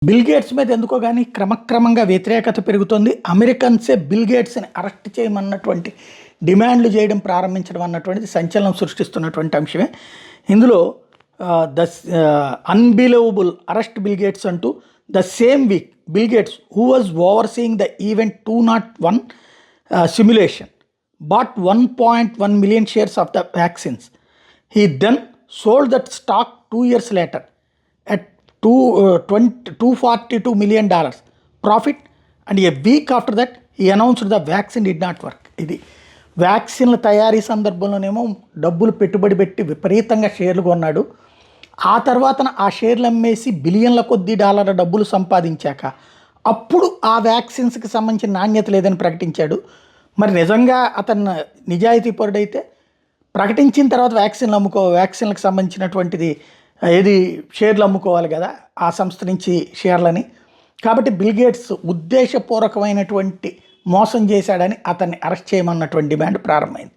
Bill gates మీద ఎందుకో కానీ క్రమక్రమంగా వ్యతిరేకత పెరుగుతోంది. అమెరికన్సే బిల్ గేట్స్ని అరెస్ట్ చేయమన్నటువంటి డిమాండ్లు చేయడం ప్రారంభించడం అన్నటువంటిది సంచలనం సృష్టిస్తున్నటువంటి అంశమే. ఇందులో the unbelievable arrest Bill Gates అంటూ the same week Bill Gates who was overseeing the event 201 simulation bought 1.1 million shares of the vaccines. He then sold that stock 2 years later at $242 million profit, and a week after that he announced the vaccine did not work. ఇది వ్యాక్సిన్ల తయారీ సందర్భంలోనేమో డబ్బులు పెట్టుబడి పెట్టి విపరీతంగా షేర్లు కొన్నాడు. ఆ తర్వాత ఆ షేర్లు అమ్మేసి బిలియన్ల కొద్ది డాలర్ల డబ్బులు సంపాదించాక అప్పుడు ఆ వ్యాక్సిన్స్కి సంబంధించిన నాణ్యత లేదని ప్రకటించాడు. మరి నిజంగా అతను నిజాయితీపరుడైతే ప్రకటించిన తర్వాత వ్యాక్సిన్లకు సంబంధించినటువంటిది ఏది షేర్లు అమ్ముకోవాలి కదా ఆ సంస్థ నుంచి షేర్లని. కాబట్టి బిల్ గేట్స్ ఉద్దేశపూర్వకమైనటువంటి మోసం చేశాడని అతన్ని అరెస్ట్ చేయమన్నటువంటి డిమాండ్ ప్రారంభమైంది.